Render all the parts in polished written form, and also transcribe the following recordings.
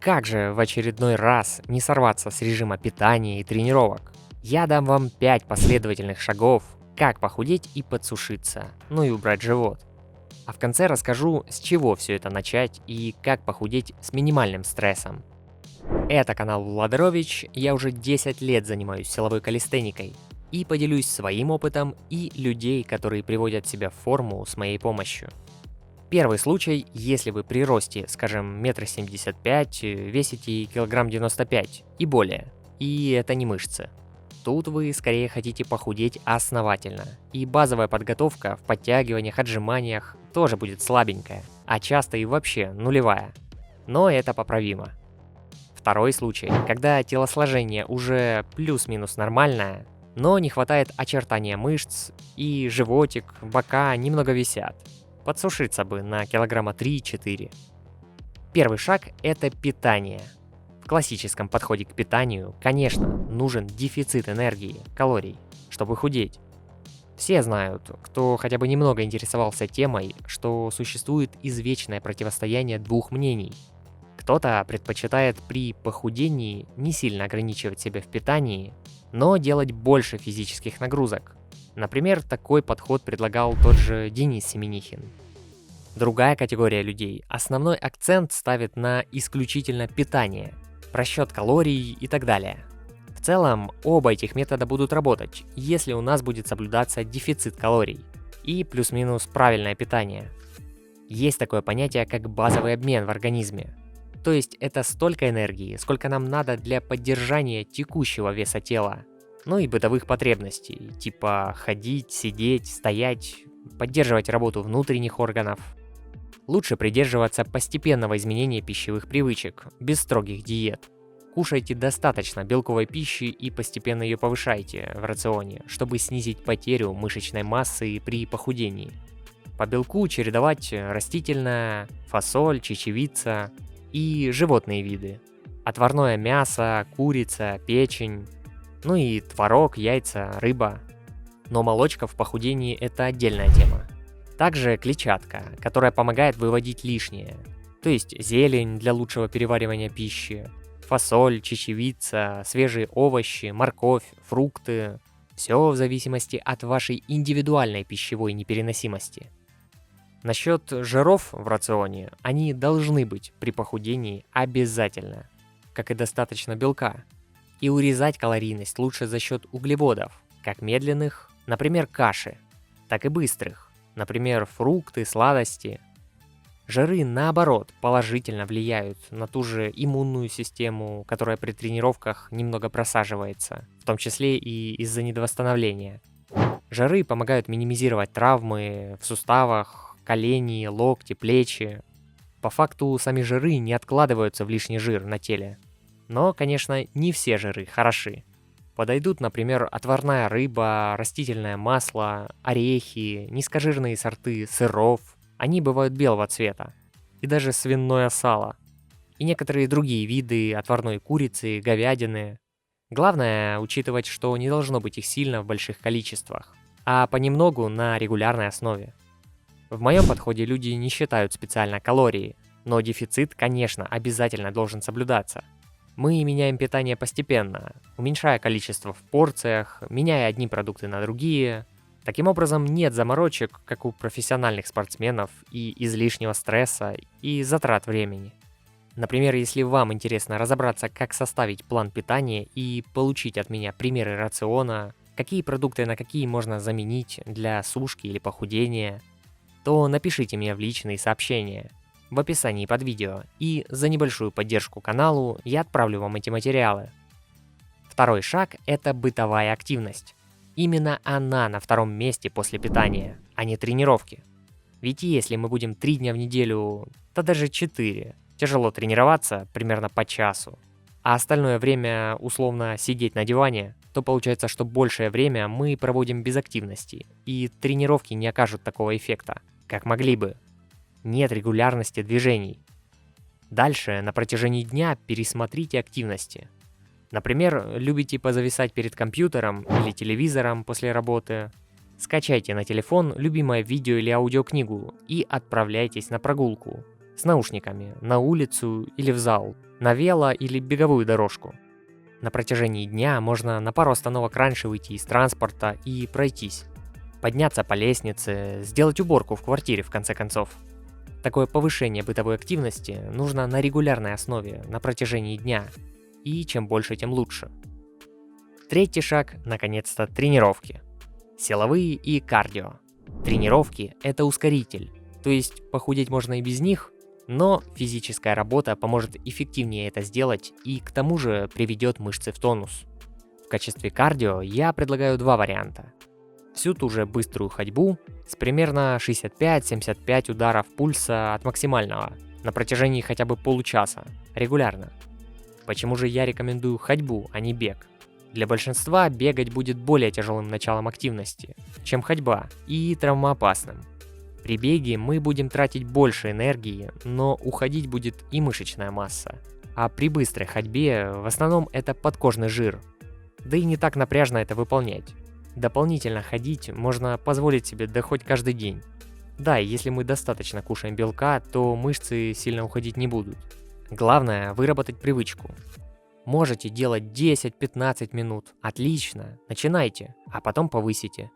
Как же в очередной раз не сорваться с режима питания и тренировок? Я дам вам 5 последовательных шагов, как похудеть и подсушиться, ну и убрать живот. А в конце расскажу, с чего все это начать и как похудеть с минимальным стрессом. Это канал Владарович, я уже 10 лет занимаюсь силовой калистеникой и поделюсь своим опытом и людей, которые приводят себя в форму с моей помощью. Первый случай, если вы при росте, скажем, 1,75 м, весите килограмм 95 и более, и это не мышцы. Тут вы скорее хотите похудеть основательно, и базовая подготовка в подтягиваниях, отжиманиях тоже будет слабенькая, а часто и вообще нулевая. Но это поправимо. Второй случай, когда телосложение уже плюс-минус нормальное, но не хватает очертания мышц, и животик, бока немного висят. Подсушиться бы на килограмма 3-4. Первый шаг – это питание. В классическом подходе к питанию, конечно, нужен дефицит энергии, калорий, чтобы худеть. Все знают, кто хотя бы немного интересовался темой, что существует извечное противостояние двух мнений. Кто-то предпочитает при похудении не сильно ограничивать себя в питании, но делать больше физических нагрузок. Например, такой подход предлагал тот же Денис Семенихин. Другая категория людей основной акцент ставит на исключительно питание, расчет калорий и так далее. В целом, оба этих метода будут работать, если у нас будет соблюдаться дефицит калорий и плюс-минус правильное питание. Есть такое понятие, как базовый обмен в организме. То есть это столько энергии, сколько нам надо для поддержания текущего веса тела. Ну и бытовых потребностей, типа ходить, сидеть, стоять, поддерживать работу внутренних органов. Лучше придерживаться постепенного изменения пищевых привычек, без строгих диет. Кушайте достаточно белковой пищи и постепенно ее повышайте в рационе, чтобы снизить потерю мышечной массы при похудении. По белку чередовать растительное, фасоль, чечевица и животные виды. Отварное мясо, курица, печень. Ну и творог, яйца, рыба. Но молочка в похудении – это отдельная тема. Также клетчатка, которая помогает выводить лишнее. То есть зелень для лучшего переваривания пищи, фасоль, чечевица, свежие овощи, морковь, фрукты. Все в зависимости от вашей индивидуальной пищевой непереносимости. Насчет жиров в рационе, они должны быть при похудении обязательно, как и достаточно белка. И урезать калорийность лучше за счет углеводов, как медленных, например, каши, так и быстрых, например, фрукты, сладости. Жиры, наоборот, положительно влияют на ту же иммунную систему, которая при тренировках немного просаживается, в том числе и из-за недовосстановления. Жиры помогают минимизировать травмы в суставах, колени, локти, плечи. По факту сами жиры не откладываются в лишний жир на теле. Но, конечно, не все жиры хороши. Подойдут, например, отварная рыба, растительное масло, орехи, низкожирные сорты сыров. Они бывают белого цвета. И даже свиное сало. И некоторые другие виды отварной курицы, говядины. Главное учитывать, что не должно быть их сильно в больших количествах, а понемногу на регулярной основе. В моем подходе люди не считают специально калории, но дефицит, конечно, обязательно должен соблюдаться. Мы меняем питание постепенно, уменьшая количество в порциях, меняя одни продукты на другие. Таким образом, нет заморочек, как у профессиональных спортсменов, и излишнего стресса, и затрат времени. Например, если вам интересно разобраться, как составить план питания и получить от меня примеры рациона, какие продукты на какие можно заменить для сушки или похудения, то напишите мне в личные сообщения в описании под видео, и за небольшую поддержку каналу я отправлю вам эти материалы. Второй шаг – это бытовая активность. Именно она на втором месте после питания, а не тренировки. Ведь если мы будем 3 дня в неделю, да даже 4, тяжело тренироваться примерно по часу, а остальное время условно сидеть на диване, то получается, что большее время мы проводим без активности, и тренировки не окажут такого эффекта, как могли бы. Нет регулярности движений. Дальше на протяжении дня пересмотрите активности. Например, любите позависать перед компьютером или телевизором после работы. Скачайте на телефон любимое видео или аудиокнигу и отправляйтесь на прогулку. с наушниками, на улицу или в зал, на вело или беговую дорожку. На протяжении дня можно на пару остановок раньше выйти из транспорта и пройтись. Подняться по лестнице, сделать уборку в квартире в конце концов. Такое повышение бытовой активности нужно на регулярной основе на протяжении дня. И чем больше, тем лучше. Третий шаг, наконец-то, тренировки. Силовые и кардио. Тренировки – это ускоритель. То есть похудеть можно и без них, но физическая работа поможет эффективнее это сделать и к тому же приведет мышцы в тонус. В качестве кардио я предлагаю два варианта. Всю ту же быструю ходьбу с примерно 65-75 ударов пульса от максимального на протяжении хотя бы получаса, регулярно. Почему же я рекомендую ходьбу, а не бег? Для большинства бегать будет более тяжелым началом активности, чем ходьба, и травмоопасным. При беге мы будем тратить больше энергии, но уходить будет и мышечная масса. А при быстрой ходьбе в основном это подкожный жир. Да и не так напряжно это выполнять. Дополнительно ходить можно позволить себе да хоть каждый день. Да, если мы достаточно кушаем белка, то мышцы сильно уходить не будут. Главное выработать привычку. Можете делать 10-15 минут. Отлично, начинайте, а потом повысите.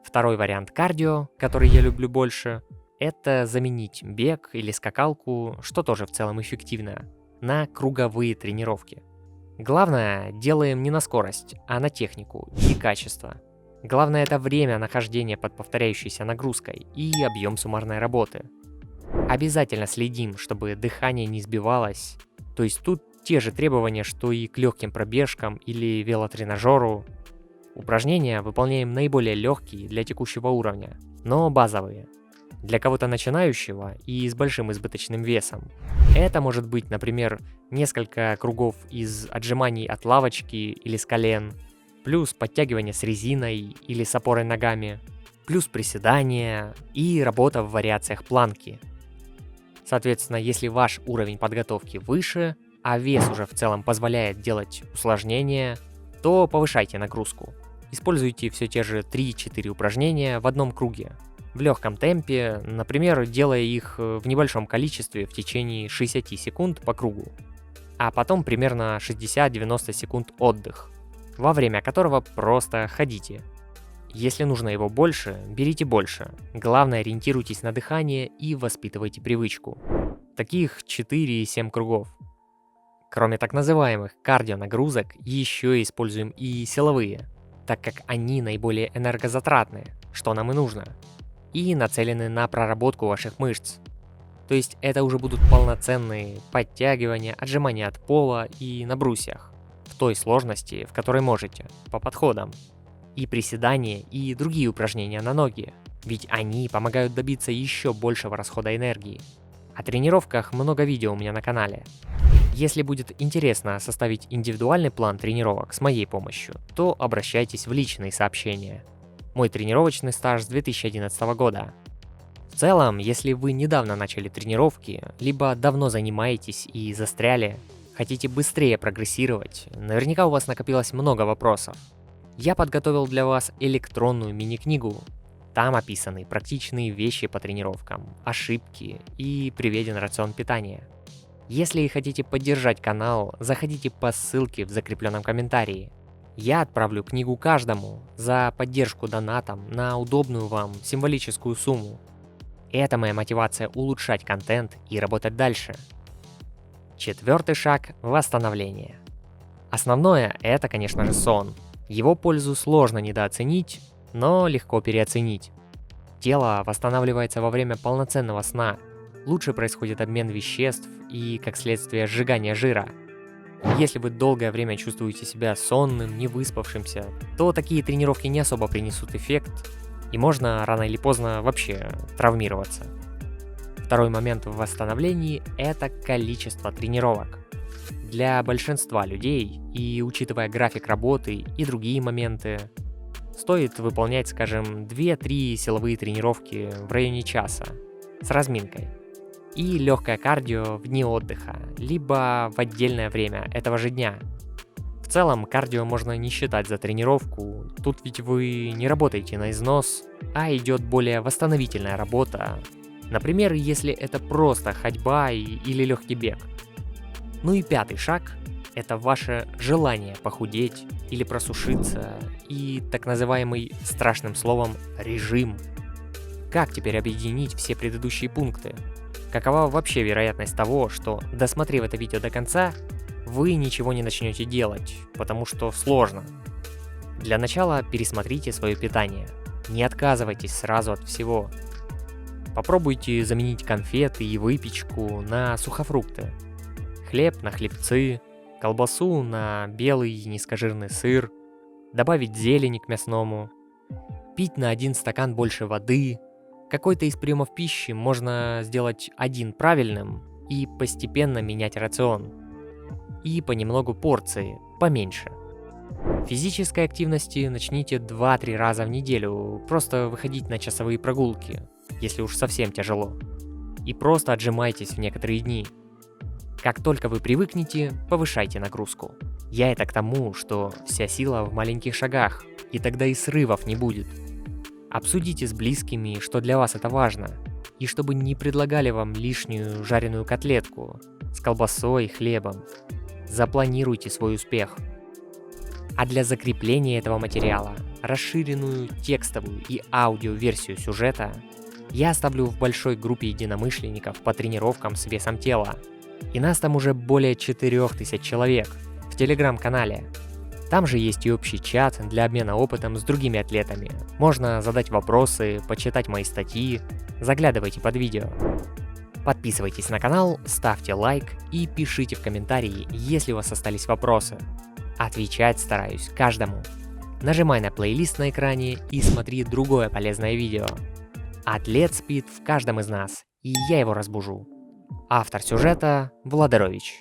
Второй вариант кардио, который я люблю больше, это заменить бег или скакалку, что тоже в целом эффективно, на круговые тренировки. Главное, делаем не на скорость, а на технику и качество. Главное это время нахождения под повторяющейся нагрузкой и объем суммарной работы. Обязательно следим, чтобы дыхание не сбивалось. То есть тут те же требования, что и к легким пробежкам или велотренажеру. Упражнения выполняем наиболее легкие для текущего уровня, но базовые. Для кого-то начинающего и с большим избыточным весом. Это может быть, например, несколько кругов из отжиманий от лавочки или с колен, плюс подтягивание с резиной или с опорой ногами, плюс приседания и работа в вариациях планки. Соответственно, если ваш уровень подготовки выше, а вес уже в целом позволяет делать усложнения, то повышайте нагрузку. Используйте все те же 3-4 упражнения в одном круге. В легком темпе, например, делая их в небольшом количестве в течение 60 секунд по кругу. А потом примерно 60-90 секунд отдых, во время которого просто ходите. Если нужно его больше, берите больше. Главное, ориентируйтесь на дыхание и воспитывайте привычку. Таких 4-7 кругов. Кроме так называемых кардионагрузок, еще используем и силовые, так как они наиболее энергозатратные, что нам и нужно, и нацелены на проработку ваших мышц. То есть это уже будут полноценные подтягивания, отжимания от пола и на брусьях, в той сложности, в которой можете, по подходам, и приседания и другие упражнения на ноги, ведь они помогают добиться еще большего расхода энергии. О тренировках много видео у меня на канале. Если будет интересно составить индивидуальный план тренировок с моей помощью, то обращайтесь в личные сообщения. Мой тренировочный стаж с 2011 года. В целом, если вы недавно начали тренировки, либо давно занимаетесь и застряли, хотите быстрее прогрессировать, наверняка у вас накопилось много вопросов. Я подготовил для вас электронную мини-книгу. Там описаны практичные вещи по тренировкам, ошибки и приведен рацион питания. Если хотите поддержать канал, заходите по ссылке в закрепленном комментарии. Я отправлю книгу каждому за поддержку донатом на удобную вам символическую сумму. Это моя мотивация улучшать контент и работать дальше. Четвертый шаг – восстановление. Основное – это, конечно же, сон. Его пользу сложно недооценить, но легко переоценить. Тело восстанавливается во время полноценного сна. Лучше происходит обмен веществ и, как следствие, сжигание жира. Если вы долгое время чувствуете себя сонным, невыспавшимся, то такие тренировки не особо принесут эффект, и можно рано или поздно вообще травмироваться. Второй момент в восстановлении – это количество тренировок. Для большинства людей, и учитывая график работы и другие моменты, стоит выполнять, скажем, 2-3 силовые тренировки в районе часа с разминкой. И легкое кардио в дни отдыха, либо в отдельное время этого же дня. В целом, кардио можно не считать за тренировку, тут ведь вы не работаете на износ, а идет более восстановительная работа, Например, если это просто ходьба или легкий бег. Ну и пятый шаг – это ваше желание похудеть или просушиться и так называемый страшным словом режим. Как теперь объединить все предыдущие пункты? Какова вообще вероятность того, что, досмотрев это видео до конца, вы ничего не начнете делать, потому что сложно? Для начала пересмотрите свое питание. Не отказывайтесь сразу от всего. Попробуйте заменить конфеты и выпечку на сухофрукты. Хлеб на хлебцы, колбасу на белый низкожирный сыр, добавить зелени к мясному, пить на 1 стакан больше воды. Какой-то из приемов пищи можно сделать один правильным и постепенно менять рацион. И понемногу порции поменьше. Физической активности начните 2-3 раза в неделю, просто выходить на часовые прогулки, если уж совсем тяжело. И просто отжимайтесь в некоторые дни. Как только вы привыкнете, повышайте нагрузку. Я это к тому, что вся сила в маленьких шагах, и тогда и срывов не будет. Обсудите с близкими, что для вас это важно, и чтобы не предлагали вам лишнюю жареную котлетку с колбасой и хлебом. Запланируйте свой успех. А для закрепления этого материала, расширенную текстовую и аудиоверсию сюжета, я оставлю в большой группе единомышленников по тренировкам с весом тела. И нас там уже более 4000 человек в телеграм-канале. Там же есть и общий чат для обмена опытом с другими атлетами. Можно задать вопросы, почитать мои статьи. Заглядывайте под видео. Подписывайтесь на канал, ставьте лайк и пишите в комментарии, если у вас остались вопросы. Отвечать стараюсь каждому. Нажимай на плейлист на экране и смотри другое полезное видео. Атлет спит в каждом из нас, и я его разбужу. Автор сюжета – Владарович.